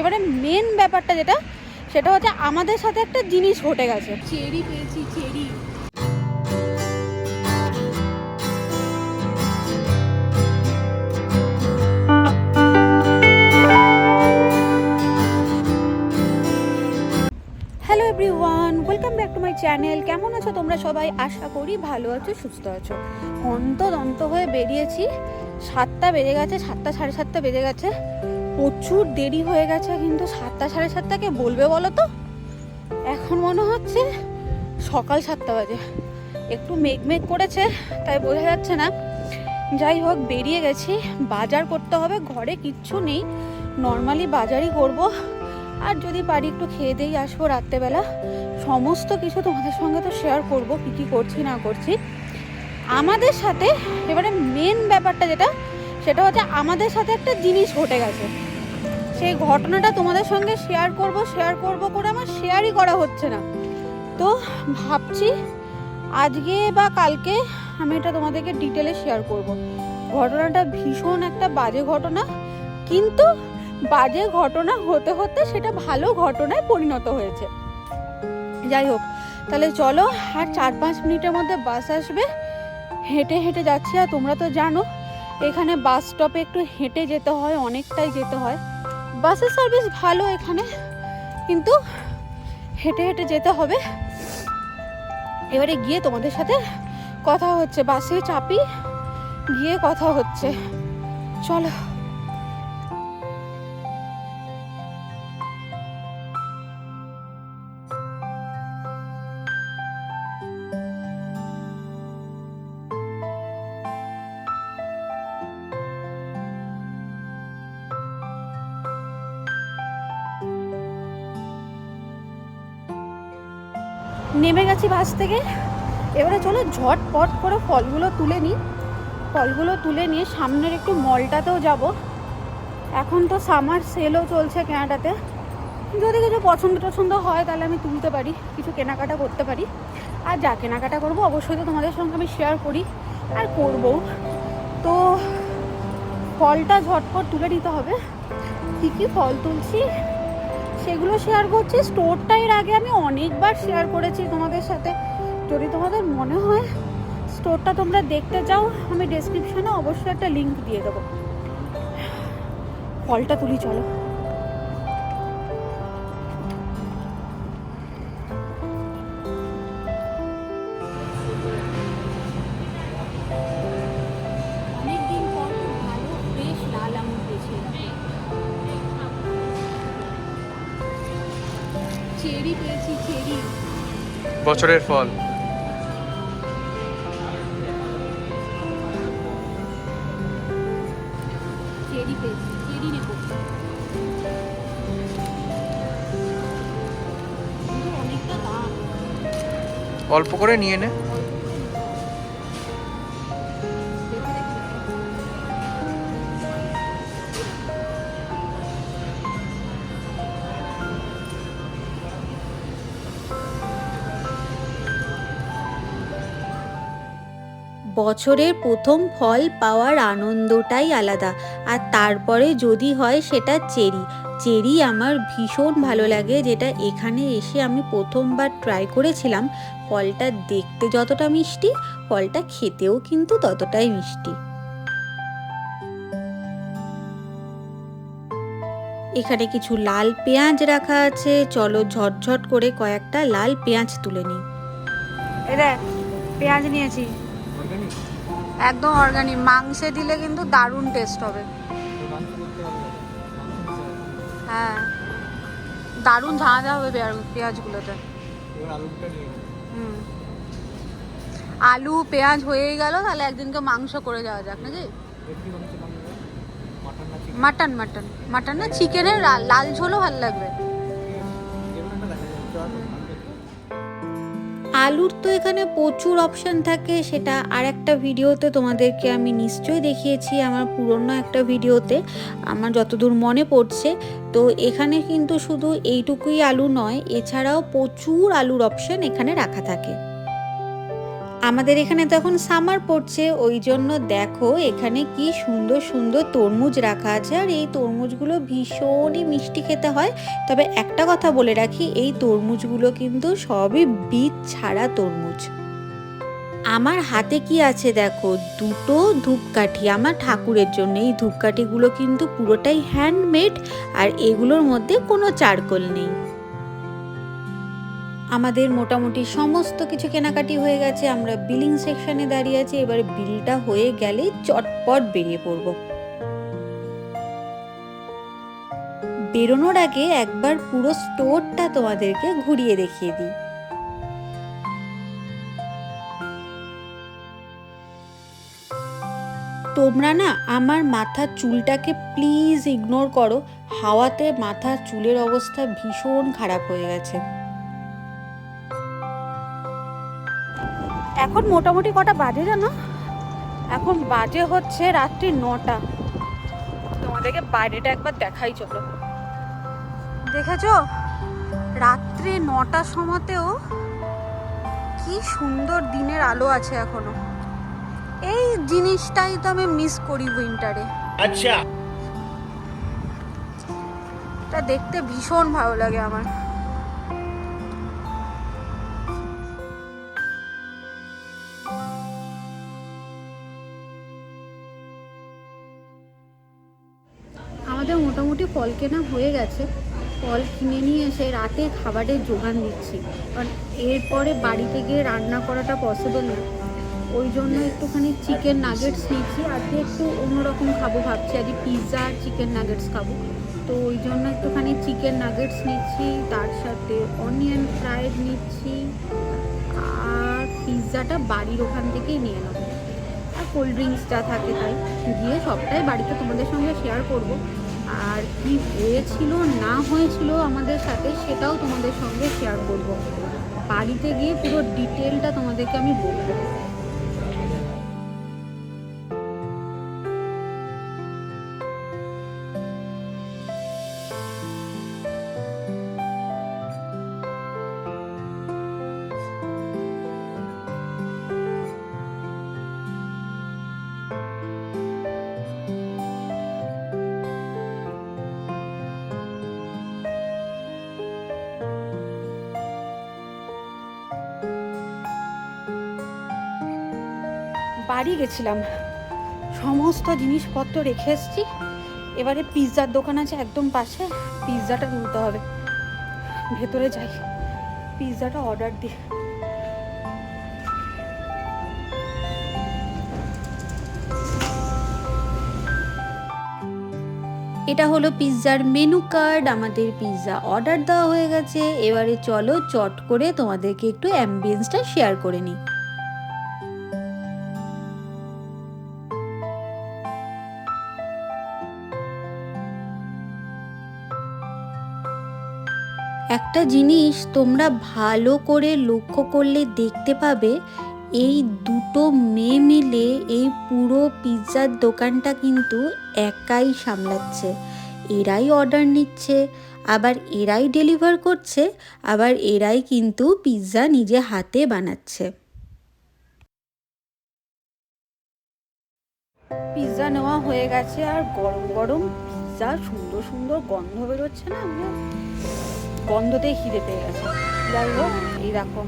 এবারে মেন ব্যাপারটা যেটা, সেটা হচ্ছে আমাদের সাথে একটা জিনিস ঘটে গেছে। চেরি পেয়েছি, cherry. Hello everyone, welcome back to my channel. কেমন আছো তোমরা সবাই? আশা করি ভালো আছো, সুস্থ আছো। অন্ত হয়ে বেরিয়েছি, 7টা বেজে গেছে, 7টা সাড়ে 7টা বেজে গেছে। প্রচুর দেরি হয়ে গেছে, কিন্তু 7টা সাড়ে 7টাকে বলবে বলো তো? এখন মনে হচ্ছে সকাল 7টা বাজে। একটু মেঘ করেছে, তাই বোঝা যাচ্ছে না। যাই হোক, বেরিয়ে গেছি। বাজার করতে হবে, ঘরে কিচ্ছু নেই, নর্মালি বাজারই করব। আর যদি পারি একটু খেয়ে দিয়েই আসবো রাত্রেবেলা। সমস্ত কিছু তোমাদের সঙ্গে তো শেয়ার করবো, কী কী করছি না করছি আমাদের সাথে। এবারে মেন ব্যাপারটা যেটা, সেটা হচ্ছে আমাদের সাথে একটা জিনিস ঘটে গেছে। সেই ঘটনাটা তোমাদের সঙ্গে শেয়ার করব করে আমার শেয়ারই করা হচ্ছে না। তো ভাবছি আজকে বা কালকে আমি এটা তোমাদেরকে ডিটেলে শেয়ার করব। ঘটনাটা ভীষণ একটা বাজে ঘটনা, কিন্তু বাজে ঘটনা হতে হতে সেটা ভালো ঘটনায় পরিণত হয়েছে। যাই হোক, তাহলে চলো। আর 4-5 মিনিটের মধ্যে বাস আসবে। হেঁটে হেঁটে যাচ্ছি। আর তোমরা তো জানো এখানে বাস স্টপে একটু হেঁটে যেতে হয়, অনেকটাই যেতে হয়। বাসের সার্ভিস ভালো এখানে, কিন্তু হেঁটে হেঁটে যেতে হবে। এবারে গিয়ে তোমাদের সাথে কথা হচ্ছে, বাসে চাপি, গিয়ে কথা হচ্ছে। চলো। নেমে গেছি বাস থেকে। এবারে চলো ঝটপট করে ফলগুলো তুলে নিই। ফলগুলো তুলে নিয়ে সামনের একটু মলটাতেও যাব। এখন তো সামার সেলও চলছে কেনাটাতে। যদি কিছু পছন্দ হয় তাহলে আমি তুলতে পারি, কিছু কেনাকাটা করতে পারি। আর যা কেনাকাটা করবো অবশ্যই তো তোমাদের সঙ্গে আমি শেয়ার করি আর করবো। তো ফলটা ঝটপট তুলে নিতে হবে। কী কী ফল তুলছি সেগুলো শেয়ার করছি। স্টোরটা এর আগে আমি অনেকবার শেয়ার করেছি তোমাদের সাথে। যদি তোমাদের মনে হয় স্টোরটা তোমরা দেখতে চাও, আমি ডেসক্রিপশনে অবশ্যই একটা লিঙ্ক দিয়ে দেবো। ফলটা তুলি, চলো। অনেকদিন পর ভালো বেশ লাল আঙুর পেয়েছি। চেরি পেয়েছি, চেরি। বছরের ফল। চেরি পেয়েছি, চেরি নেব। কিন্তু অনেকটা দাম। অল্প করে নিয়ে নে। বছরের প্রথম ফল পাওয়ার আনন্দটাই আলাদা। আর তারপরে যদি হয় সেটা চেরি। চেরি আমার ভীষণ ভালো লাগে, যেটা এখানে এসে আমি প্রথমবার ট্রাই করেছিলাম। ফলটা দেখতে যতটা মিষ্টি, ফলটা খেতেও কিন্তু ততটাই মিষ্টি। এখানে কিছু লাল পেঁয়াজ রাখা আছে, চলো ঝটঝট করে কয়েকটা লাল পেঁয়াজ তুলে নিই। এটা পেঁয়াজ নিয়েছি, একদম অর্গানিক। মাংসে দিলে কিন্তু দারুণ টেস্ট হবে। হ্যাঁ, দারুণ ঝাঁঝা হবে পেঁয়াজগুলোতে। আলু পেঁয়াজ হয়েই গেল, তাহলে একদিনকে মাংস করে যাওয়া যাক নাকি? মাটন মাটন মাটন না, চিকেনের লাল ঝোলও ভালো লাগবে। আলুর তো এখানে প্রচুর অপশান থাকে, সেটা আর একটা ভিডিওতে তোমাদেরকে আমি নিশ্চয়ই দেখিয়েছি, আমার পুরনো একটা ভিডিওতে, আমার যতদূর মনে পড়ছে। তো এখানে কিন্তু শুধু এইটুকুই আলু নয়, এছাড়াও প্রচুর আলুর অপশান এখানে রাখা থাকে। আমাদের এখানে তো এখন সামার পড়ছে, ওই জন্য দেখো এখানে কি সুন্দর সুন্দর তরমুজ রাখা আছে। আর এই তরমুজগুলো ভীষণই মিষ্টি খেতে হয়। তবে একটা কথা বলে রাখি, এই তরমুজগুলো কিন্তু সবই বীজ ছাড়া তরমুজ। আমার হাতে কি আছে দেখো, দুটো ধূপকাঠি আমার ঠাকুরের জন্য। এই ধূপকাঠিগুলো কিন্তু পুরোটাই হ্যান্ডমেড, আর এগুলোর মধ্যে কোনো চারকোল নেই। আমাদের মোটামুটি সমস্ত কিছু কেনাকাটি হয়ে গেছে, আমরা বিলিং সেকশনে দাঁড়িয়ে আছি। এবার বিলটা হয়ে গেলে চটপট বেরিয়ে পড়ব। বেরোনোর আগে একবার পুরো স্টোরটা তোমাদেরকে ঘুরিয়ে দেখিয়ে দিই। তোমরা না আমার মাথার চুলটাকে প্লিজ ইগনোর করো, হাওয়াতে মাথার চুলের অবস্থা ভীষণ খারাপ হয়ে গেছে। এখন মোটামুটি কটা বাজে জানো? এখন বাজে হচ্ছে রাত্রি 9টা। তোমাদেরকে বাইরেটা একবার দেখাই, চলো। দেখেছো রাত্রি 9টার সময়তেও কি সুন্দর দিনের আলো আছে এখনো। এই জিনিসটাই তো আমি মিস করি উইন্টারে। আচ্ছা, এটা দেখতে ভীষণ ভালো লাগে আমার। আমাদের মোটামুটি ফল কেনা হয়ে গেছে। ফল কিনে নিয়ে এসে রাতে খাবারের জোগান দিচ্ছি, কারণ এরপরে বাড়িতে গিয়ে রান্না করাটা পসিবল না। ওই জন্য একটুখানি চিকেন নাগেটস নিচ্ছি। আজকে একটু অন্যরকম খাবো ভাবছি, আজকে পিৎজা আর চিকেন নাগেটস খাবো। তো ওই জন্য একটুখানি চিকেন নাগেটস নিচ্ছি, তার সাথে অনিয়ন ফ্রাইড নিচ্ছি, আর পিৎজাটা বাড়ির ওখান থেকেই নিয়ে নেবো। আর কোল্ড ড্রিঙ্কস যা থাকে তাই গিয়ে সবটাই বাড়িতে তোমাদের সঙ্গে শেয়ার করব। আর কি হয়েছিল না হয়েছিল আমাদের সাথে সেটাও তোমাদের সঙ্গে শেয়ার করব। বাড়িতে গিয়ে পুরো ডিটেলটা তোমাদেরকে আমি বলবো। বাড়ি গেছিলাম, সমস্ত জিনিসপত্র রেখে এসেছি। এবারে পিৎজার দোকান আছে একদম পাশে, পিৎজাটা তুলতে হবে। ভেতরে যাই, পিৎজাটা অর্ডার দিই। এটা হলো পিৎজার মেনু কার্ড। আমাদের পিৎজা অর্ডার দেওয়া হয়ে গেছে। এবারে চলো চট করে তোমাদেরকে একটু অ্যাম্বিয়েন্সটা শেয়ার করে নিই। একটা জিনিস তোমরা ভালো করে লক্ষ্য করলে দেখতে পাবে, এই দুটো মেয়ে মিলে এই পুরো পিৎজার দোকানটা কিন্তু একাই সামলাচ্ছে। এরাই অর্ডার নিচ্ছে, আবার এরাই ডেলিভার করছে, আবার এরাই কিন্তু পিৎজা নিজে হাতে বানাচ্ছে। পিৎজা নেওয়া হয়ে গেছে, আর গরম গরম পিৎজা সুন্দর সুন্দর গন্ধ বেরোচ্ছে না, গন্ধতেই খিদে পেয়ে গেছে। যাই হোক, এই দেখো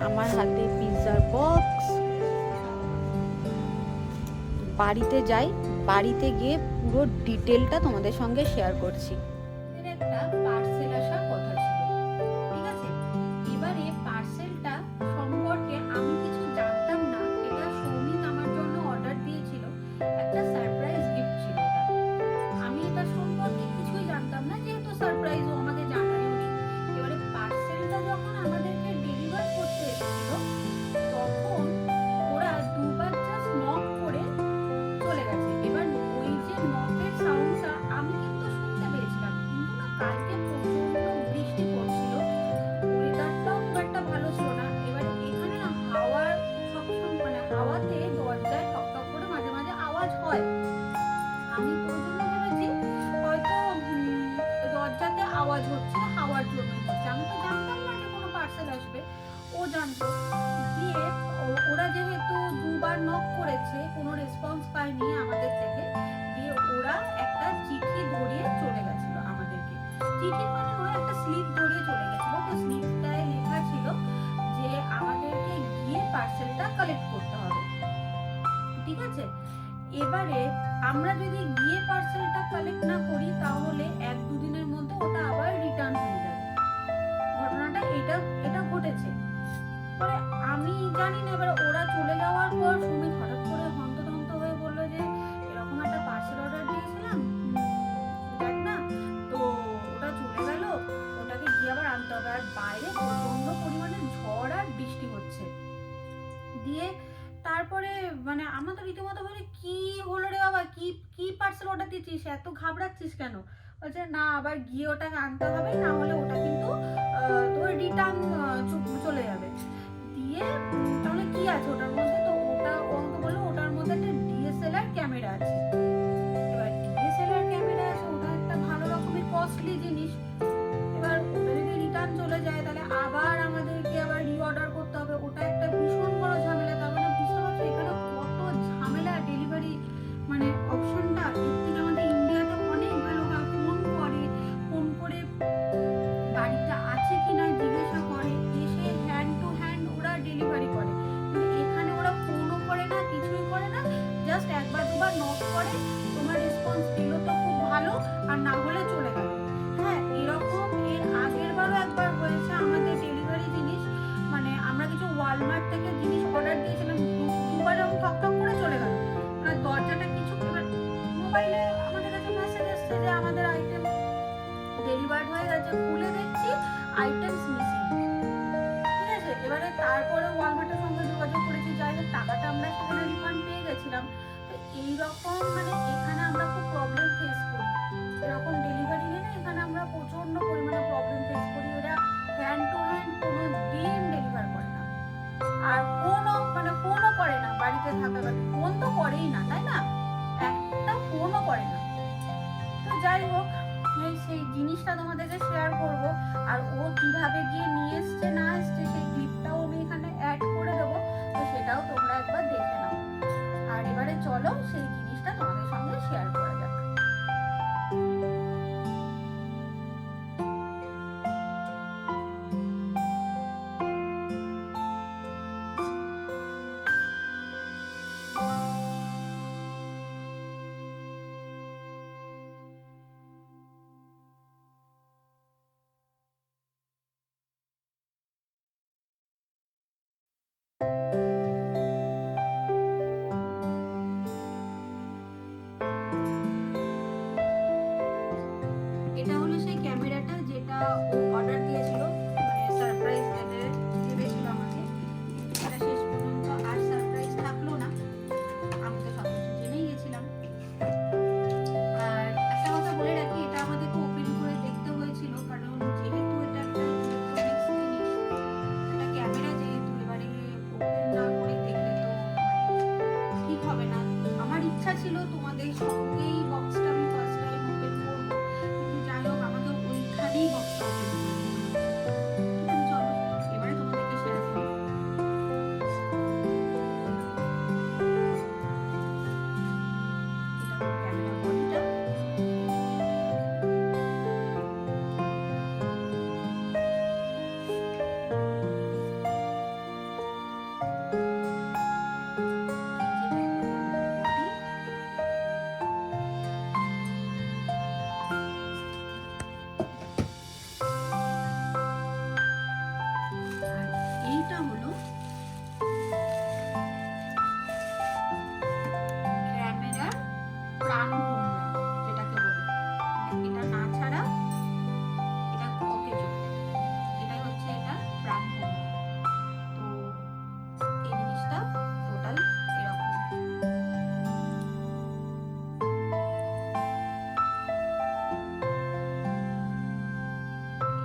আমার হাতে পিৎজার বক্স। বাড়িতে যাই, বাড়িতে গিয়ে পুরো ডিটেলটা তোমাদের সঙ্গে শেয়ার করছি। একটা পার্সেল আসার কথা ছিল, ঠিক আছে? এবারে পার্সেলটা সম্পর্কে আমি কিছু জানতাম না। এটা সৌমিত আমার জন্য অর্ডার দিয়েছিল, একটা সারপ্রাইজ গিফট ছিল এটা। আমি এটা সম্পর্কে কিছুই জানতাম না, যেহেতু সারপ্রাইজ ও আমাকে জানায়ও নি। এবারে পার্সেলটা যখন আমাদেরকে ডেলিভার করতে এসেছিল, তখন ওরা দুবার জাস্ট নক করে চলে গেছে। এবার ওই যে নকের সাউন্ডটা আমি কিন্তু শুনতে পেয়েছিলাম, কিন্তু না কালকে প্রচন্ড বৃষ্টি পড়ছিল, ওয়েদারটাও খুব একটা ভালো ছিল না। এবার এখানে না হাওয়ার সবসময় মানে হাওয়াতে দরজায় টকটক করে মাঝে মাঝে আওয়াজ হয়। আমি তো ওই জন্য ভেবেছি হয়তো দরজাতে আওয়াজ হচ্ছে, হাওয়ার জন্য হচ্ছে। আমি তো জানতাম না যে কোনো পার্সেল আসবে। ও জানতো। দিয়ে ওরা যেহেতু দুবার নক করেছে, কোনো রেসপন্স পায়নি আমাদের থেকে, দিয়ে ওরা একটা চিঠি ধরিয়ে চলে গেছিল আমাদেরকে। চিঠি মানে নয়, একটা স্লিপ ধরিয়ে চলে গেছিল। তো স্লিপটায় লেখা ছিল যে আমাদেরকে গিয়ে পার্সেলটা কালেক্ট করতে হবে, ঠিক আছে। এবারে আমরা যদি গিয়ে পার্সেলটা কালেক্ট না করি তাহলে 1-2 দিনের মধ্যে ওটা আবার রিটার্ন হয়ে যাবে। ঘটনাটা এটা ঘটেছে। পরে আমি জানি না, এবার ওরা চলে যাওয়ার পর সুমিত হঠাৎ করে হন্তদন্ত হয়ে বললো যে এরকম একটা পার্সেল অর্ডার দিয়েছিলাম, দেখ না, তো ওটা চলে গেল, ওটাকে গিয়ে আবার আনতে হবে। আর বাইরে প্রচন্ড পরিমাণে ঝড় আর বৃষ্টি হচ্ছে। দিয়ে তারপরে মানে আমার তো রীতিমতো বলে কি হলো রে বাবা, কি কি পার্সেল অর্ডার দিয়েছিস, এত ঘাবড়াচ্ছিস কেন? বলছে না, আবার গিয়ে ওটাকে আনতে হবে, না হলে ওটা কিন্তু তোর রিটার্ন চলে যাবে। দিয়ে তাহলে কি আছে ওটার মধ্যে? তো ওটা ও আমাকে বললো ওটার মধ্যে একটা ডিএসএলআর ক্যামেরা আছে। এবার ডিএসএলআর ক্যামেরা আছে, ওটা একটা ভালো রকমের কস্টলি জিনিস। এবার ওটা যদি রিটার্ন চলে যায় তাহলে আবার আমাদেরকে আবার রিঅর্ডার করতে হবে, ওটা একটা ভীষণ বড় ঝামেলা। তার মানে বুঝতে পারছো এখানে কত ঝামেলা। ডেলিভারি মানে অপশনটা এর থেকে আমাদের ইন্ডিয়াতে অনেক ভালো হয়। ফোন করে বাড়িটা আছে কিনা জিজ্ঞাসা করে, এসে হ্যান্ড টু হ্যান্ড ওরা ডেলিভারি করে। কিন্তু এখানে ওরা ফোনও করে না, কিছুই করে না, জাস্ট একবার দুবার নক করে, তোমার রেসপন্স দিল তো খুব ভালো, আর না হলে চলে গেল। হ্যাঁ, এরকম এর আগের বারও একবার হয়েছে আমাদের ডেলিভারি জিনিস, মানে আমরা কিছু ওয়ালমার্ট থেকে জিনিস অর্ডার দিয়েছিলাম, দুবার এরকম ঠক ঠক করে চলে গেল। মানে দরজাটা কিছু, এবার মোবাইলে আমাদের কাছে মেসেজ এসছে যে আমাদের আইটেম ডেলিভার্ড হয়ে গেছে, খুলে দেখছি আইটেমস মিসিং, ঠিক আছে। এবারে তারপরে ওয়ালমার্টের সঙ্গে যোগাযোগ করেছি, যাই হোক টাকাটা আমরা সেখানে রিফান্ড পেয়ে গেছিলাম। তো এইরকম মানে এখানে আমরা খুব প্রবলেম ফেস করি, এরকম ডেলিভারি নিয়ে না এখানে আমরা প্রচন্ড পরিমাণে প্রবলেম ফেস করি। ওরা হ্যান্ড টু হ্যান্ড কোনো দিন ডেলিভার করে না, আর ফোনও করে না। বাড়িতে থাকাকালীন ফোন তো করেই না, তাই না, একটা ফোনও করে না। তো যাই হোক, সেই জিনিসটা তোমাদেরকে শেয়ার করব। আর ও কিভাবে গিয়ে নিয়ে এসছে না এসছে সেই ক্লিপটাও আমি এখানে অ্যাড করে দেবো, তো সেটাও তোমরা একবার দেখে নাও। আর এবারে চলো সেই জিনিসটা তোমাদের সঙ্গে শেয়ার করা যাক। এটা হলো সেই ক্যামেরাটা যেটা ও অর্ডার দিয়েছিল, মানে সারপ্রাইজ ভেবেছিল আমাকে। এটা শেষ পর্যন্ত আর সারপ্রাইজ থাকলো না, আমি তো সব কিছু জেনেই গেছিলাম। আর একটা কথা বলে রাখি, এটা আমাদেরকে ওপেন করে দেখতে হয়েছিল, কারণ যেহেতু এটা একটা ইলেকট্রনিক্স জিনিস, একটা ক্যামেরা যেহেতু, এবারে ওপেন না করে দেখলে তো মানে ঠিক হবে না। আমার ইচ্ছা ছিল তোমাদের সঙ্গেই বক্সটা আমি ফার্স্ট টাইম ওপেন করবো, কিন্তু যাই হোক আমাকে ওইখানেই বক্সটা ওপেন করে দিতে হয়েছে। চলো এবারে তোমাদেরকে শেয়ার করি। এটা ক্যামেরা বডিটা, এইটা হলো ক্যামেরার প্রাণভঙ্গি যেটাকে বলে, এটা না ছাড়া এটা অকেজো, এটাই হচ্ছে এটা প্রাণভঙ্গি। তো এই জিনিসটা টোটাল এরকম।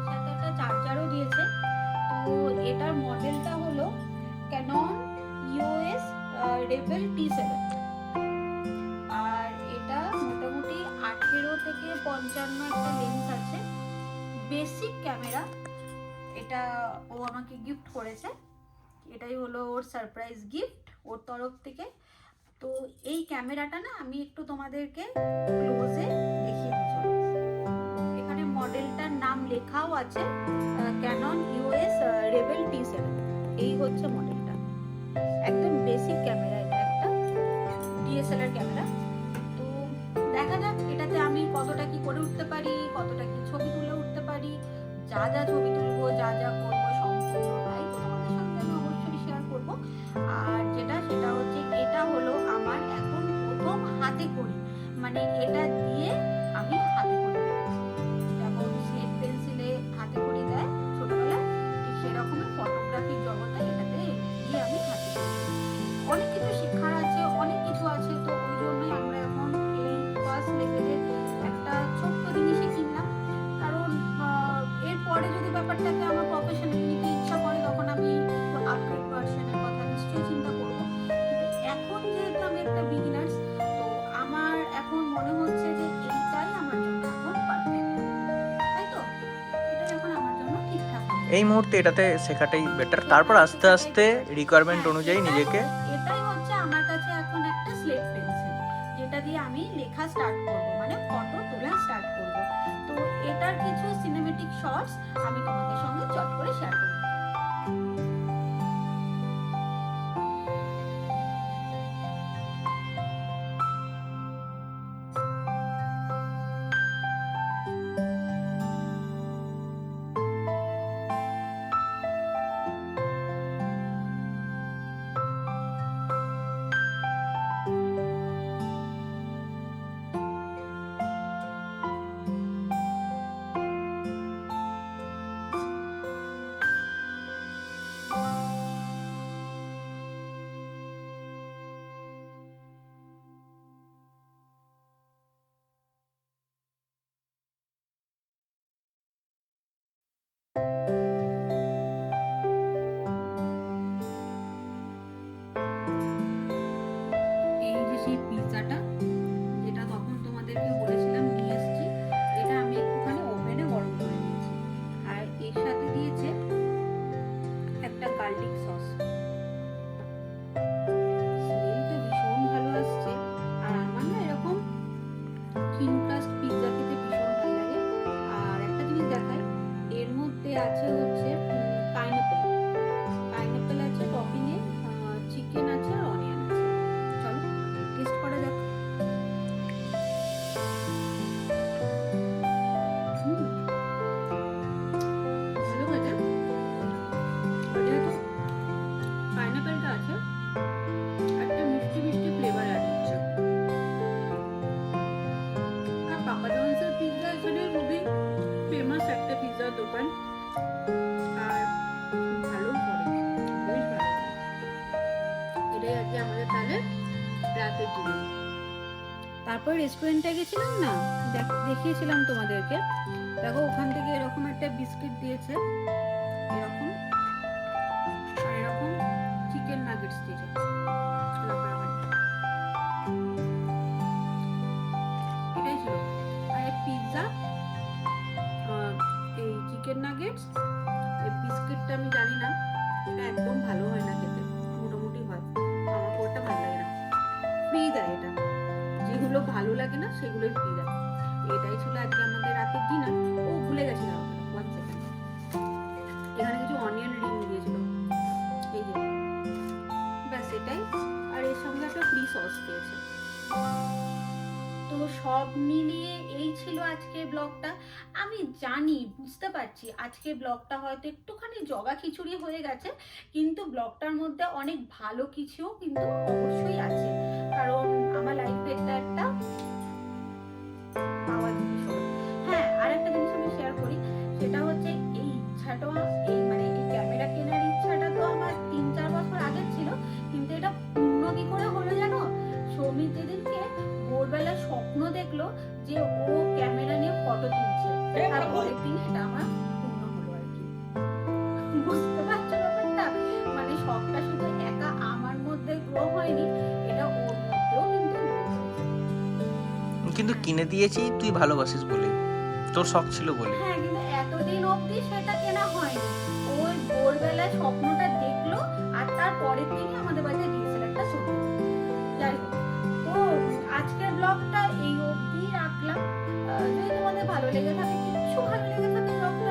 সাথে একটা চার্জারও দিয়েছে। তো এটার মডেলটা হলো ক্যানন ইওএস রেবেল T7, আর এটা মোটামুটি 18 থেকে 55 একটা লেন্স আছে। বেসিক ক্যামেরা, এটা ও আমাকে গিফট করেছে, এটাই হলো ওর সারপ্রাইজ গিফট ওর তরফ থেকে। তো এই ক্যামেরাটা না আমি একটু তোমাদেরকে ক্লোজে দেখিয়ে দিচ্ছি। এখানে মডেলটার নাম লেখাও আছে, ক্যানন ইউএস রেবেল T7। এই হচ্ছে মডেলটা, একদম বেসিক ক্যামেরা, এটা একটা ডিএসএলআর ক্যামেরা। তো দেখা যাক এটাতে আমি কতটা কি করে উঠতে পারি, কতটা কি ছবি তুলে উঠতে পারি, যা যা ছবি তুলবো, যা যা করবো সম্পূর্ণটাই তোমাদের সঙ্গে আমি অবশ্যই শেয়ার করবো। আর সেটা হচ্ছে এটা হলো আমার এখন প্রথম হাতে খড়ি, মানে এটা দিয়ে আমি হাতে খড়ি, যেমন স্লেট পেন্সিলে হাতে খড়ি দেয় ছোটবেলায়, ঠিক সেরকমই ফটোগ্রাফির জগতে এটাতে দিয়ে আমি হাতে খড়ি। অনেক কিছু শিক্ষার আছে, অনেক কিছু আছে, তো ওই জন্যই আমরা এখন এই ফার্স্ট লেভেলের একটা ছোট্ট জিনিসই কিনলাম। কারণ এরপরে যদি ব্যাপারটাকে আমার প্রফেশনালি নিতে ইচ্ছা করে তখন আমি একটু আপগ্রেড ভার্সনের কথা নিশ্চয়ই চিন্তা করবো। কিন্তু এখন যেহেতু আমি একটা বিগিনার্স, তো আমার এখন মনে হচ্ছে যে এইটাই আমার জন্য এখন পারফেক্ট, তাই তো? এটাই এখন আমার জন্য ঠিকঠাক হবে। এই মুহূর্তে এটাতে শেখাটাই বেটার, তারপর আস্তে আস্তে রিকোয়ারমেন্ট অনুযায়ী নিজেকে। এটাই হচ্ছে আমার কাছে এখন একটা স্লেট পেন্সিল, যেটা দিয়ে আমি লেখা স্টার্ট করব, মানে ফটো তোলা স্টার্ট করব। তো এটার কিছু সিনেমেটিক শটস আমি তোমাদের সঙ্গে চট করে শেয়ার করব। এই যে সেই পিৎজাটা যেটা তখন তোমাদেরকে বলেছিলাম নিয়ে এসেছি, এটা আমি একটুখানি ওভেনে গরম করে নিয়েছি। আর এর সাথে দিয়েছে একটা গার্লিক সস। স্মেলটা ভীষণ ভালো আসছে। আর আমার না এরকম থিন ক্রাস্ট পিৎজা খেতে ভীষণ ভালো লাগে। আর একটা জিনিস দেখাই, এর মধ্যে আছে হচ্ছে পাইনাপেল আছে, টপিংয়ে চিকেন আছে আর অনিয়ন আছে। চলো টেস্ট করা যাক। ভালো হয়েছে, যেহেতু পাইনাপেলটা আছে একটা মিষ্টি মিষ্টি ফ্লেভার অ্যাড হচ্ছে। আর পাপা জনসের পিৎজা এখানে খুবই ফেমাস একটা পিৎজার দোকান, আর ভালো করে, বেশ ভালো। এটাই আজকে আমাদের তাহলে রাতের ডিনার। তারপর রেস্টুরেন্টে গেছিলাম না, দেখিয়েছিলাম তোমাদেরকে। দেখো ওখান থেকে এরকম একটা বিস্কিট দিয়েছে, এরকম, আর এরকম চিকেন নাগেটস দিয়েছে। এটাই ছিল। আর এই পিৎজা, এই চিকেন নাগেটস, এই বিস্কিটটা আমি জানি না, এটা একদম ভালো হয় না খেতে, মোটামুটি হয়, আমার ওটা ভালো লাগে না। ফ্রি দেয় এটা, যেগুলো ভালো লাগে না সেগুলোই ফ্রি দেয়। এটাই ছিল আজকে আমাদের রাতের ডিনার। ও ভুলে গেছিলাম, 1 সেকেন্ড, এখানে কিছু অনিয়ন রিং দিয়েছিল, এই যে, ব্যাস এটাই। আর এর সঙ্গে একটা ফ্রি সস দিয়েছে। তো সব মিলিয়ে এই ছিল আজকের ব্লগটা। আমি জানি, বুঝতে পারছি আজকের ব্লগটা হয়তো একটুখানি জগা খিচুড়ি হয়ে গেছে, কিন্তু ব্লগটার মধ্যে অনেক ভালো কিছুও কিন্তু অবশ্যই আছে। কারণ আমার লাইফে এটা একটা পাওয়া জিনিস হলো। হ্যাঁ, আর একটা জিনিস আমি শেয়ার করি, সেটা হচ্ছে এই ইচ্ছাটা, এই মানে এই ক্যামেরা কেনার ইচ্ছাটা তো আমার 3-4 বছর আগে ছিল, কিন্তু এটা পূর্ণ কি করে হলো জানো? সৌমিত যেদিনকে ভোরবেলা স্বপ্ন দেখলো যে ও ক্যামেরা নিয়ে ফটো তুলছে, তার পরের দিন এটা আমার পূর্ণ হলো আর কি। বুঝতে পারছো ব্যাপারটা? মানে শখটা শুধু একা আমার মধ্যে গ্রো হয়নি, এটা ওর মধ্যেও কিন্তু grow হয়েছে। কিন্তু কিনে দিয়েছি তুই ভালোবাসিস বলে, তোর শখ ছিল বলে। হ্যাঁ, কিন্তু এতদিন অবধি সেটা কেনা হয়নি। ওই ভোরবেলায় স্বপ্নটা দেখলো আর তার পরের দিনই আমাদের বাড়িতে ডিএসএলআরটা চলে এলো। যাই হোক, তো আজকের ব্লগটা এই অবধি রাখলাম। যদি তোমাদের ভালো লেগে থাকে, কিছু ভালো লেগে থাকে ব্লগটা